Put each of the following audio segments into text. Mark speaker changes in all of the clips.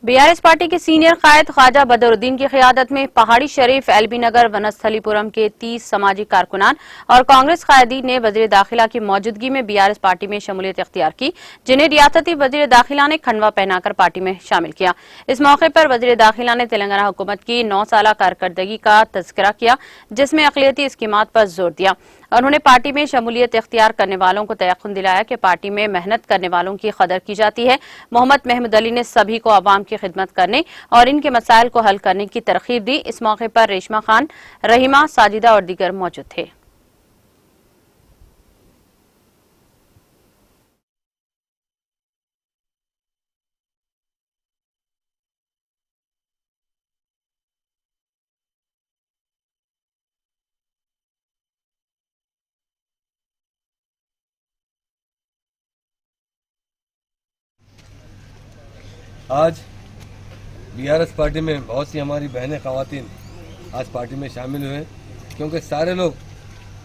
Speaker 1: BRS party के senior कायद ख्वाजा बदरुद्दीन की क़ियादत में पहाड़ी शरीफ, एलबी नगर, वनस्थलीपुरम के 30 सामाजिक कारकुनान और कांग्रेस कायदीन ने वज़ीर दाखिला की मौजूदगी में बीआरएस पार्टी में शमूलियत इख्तियार की, जिन्हें रियासती वज़ीर दाखिला ने खंडवा पहनाकर पार्टी में शामिल किया। इस मौके पर वज़ीर दाखिला ने तेलंगाना हुकूमत की 9 साला कारकर्दगी का तज़किरा किया, जिसमें अक़लियती स्कीमात पर जोर दिया। उन्होंने पार्टी में शमूलियत इख्तियार करने वालों को तयक़ुन दिलाया कि पार्टी में मेहनत करने वालों की कदर की जाती है। मोहम्मद महमूद अली ने सभी को अवाम की खिदमत करने और इनके मसाइल को हल करने की तरगीब दी। इस मौके पर रेशमा खान, रहीमा, साजिदा और दीगर मौजूद थे।
Speaker 2: आज बीआरएस पार्टी में बहुत सी हमारी बहनें ख़वातीन आज पार्टी में शामिल हुए, क्योंकि सारे लोग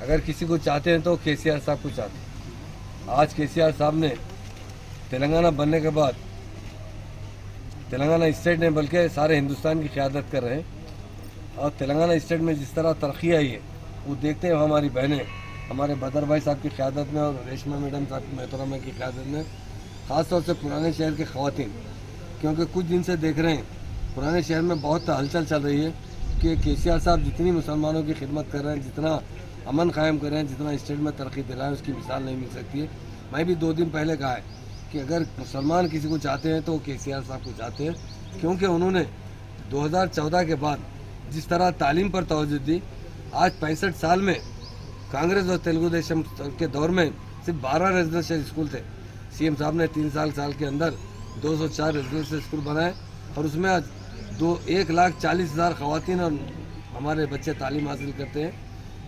Speaker 2: अगर किसी को चाहते हैं तो केसीआर साहब को चाहते हैं। आज केसीआर साहब ने तेलंगाना बनने के बाद तेलंगाना स्टेट ने बल्कि सारे हिंदुस्तान की क़यादत कर रहे हैं, और तेलंगाना स्टेट में जिस तरह तरक्की आई है वो देखते हैं हमारी बहनें हमारे बदर भाई साहब की क़यादत में और रेशमा मैडम साहब की मोहतरमा की क़यादत में, ख़ासतौर से पुराने शहर के ख़वातीन, क्योंकि कुछ दिन से देख रहे हैं पुराने शहर में बहुत हलचल चल रही है कि केसीआर साहब जितनी मुसलमानों की खिदमत कर रहे हैं, जितना अमन कायम कर रहे हैं, जितना स्टेट में तरक्की दिला है, उसकी मिसाल नहीं मिल सकती है। मैं भी 2 दिन पहले कहा है कि अगर मुसलमान किसी को चाहते हैं तो वो केसीआर साहब को चाहते हैं, क्योंकि उन्होंने 2014 के बाद जिस तरह तालीम पर तवज्जो दी। आज 65 साल में कांग्रेस और तेलुगु देशम के दौर में सिर्फ 12 रेजिडेंशियल स्कूल थे। सीएम साहब ने 3 साल के अंदर 204 रेजिडेंशियल स्कूल बनाए, और उसमें आज 1,40,000 ख़वातीन और हमारे बच्चे तालीम हासिल करते हैं।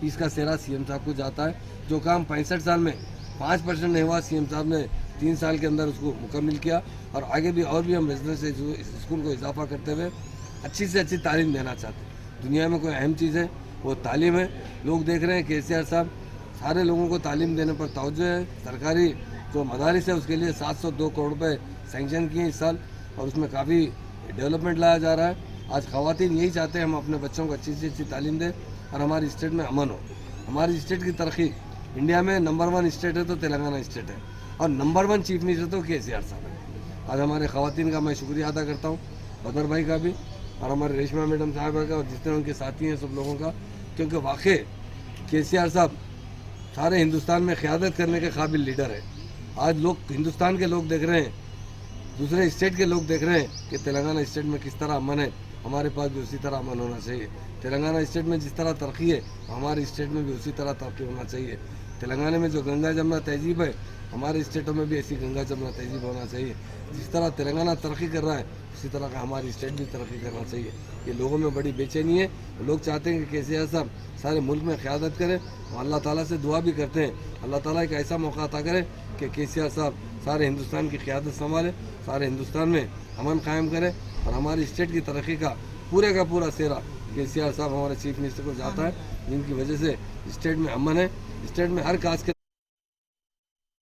Speaker 2: इसका सेहरा सीएम साहब को जाता है। जो काम 65 साल में 5% नहीं हुआ, सीएम साहब ने 3 साल के अंदर उसको मुकम्मल किया, और आगे भी हम रेजिडेंशियल स्कूल को इजाफा करते हुए अच्छी से अच्छी तालीम देना चाहते हैं। दुनिया में कोई अहम चीज़ है वो तालीम है। लोग देख रहे हैं केसीआर साहब सारे लोगों को तालीम देने पर तवज्जो है। सरकारी जो मदारिस है उसके लिए 702 करोड़ रुपये सैंक्शन किए इस साल, और उसमें काफ़ी डेवलपमेंट लाया जा रहा है। आज ख़वातीन यही चाहते हैं हम अपने बच्चों को अच्छी से अच्छी तालीम दें और हमारी स्टेट में अमन हो। हमारी स्टेट की तरक्की, इंडिया में नंबर 1 स्टेट है तो तेलंगाना स्टेट है, और नंबर 1 चीफ मिनिस्टर तो केसीआर साहब है। आज हमारे ख़वातीन का मैं शुक्रिया अदा करता हूँ, बदर भाई का भी, और हमारे रेशमा मैडम साहबा का, और जितने उनके साथी हैं सब लोगों का, क्योंकि वाकई केसीआर साहब सारे हिंदुस्तान में क़यादत करने के काबिल लीडर है। आज लोग, हिंदुस्तान के लोग देख रहे हैं, दूसरे स्टेट के लोग देख रहे हैं कि तेलंगाना स्टेट में किस तरह अमन है, हमारे पास भी उसी तरह अमन होना चाहिए। तेलंगाना स्टेट में जिस तरह तरक्की है हमारे स्टेट में भी उसी तरह तरक्की होना चाहिए। तेलंगाना में जो गंगा जमुना तहजीब है, हमारे स्टेटों में भी ऐसी गंगा जमुना तहजीब होना चाहिए। जिस तरह तेलंगाना तरक्की कर रहा है उसी तरह का हमारी स्टेट भी तरक्की करना चाहिए। ये लोगों में बड़ी बेचैनी है। लोग चाहते हैं कि केसीआर साहब सारे मुल्क में क़यादत करें, और अल्लाह ताला से दुआ भी करते हैं अल्लाह ताला एक ऐसा मौका अता करे कि केसीआर साहब सारे हिंदुस्तान की क़यादत संभाले, सारे हिंदुस्तान में अमन कायम करे, और हमारी स्टेट की तरक्की का पूरा सेहरा केसीआर साहब हमारे चीफ मिनिस्टर को जाता है, जिनकी वजह से स्टेट में अमन है। स्टेट में हर कास्ट के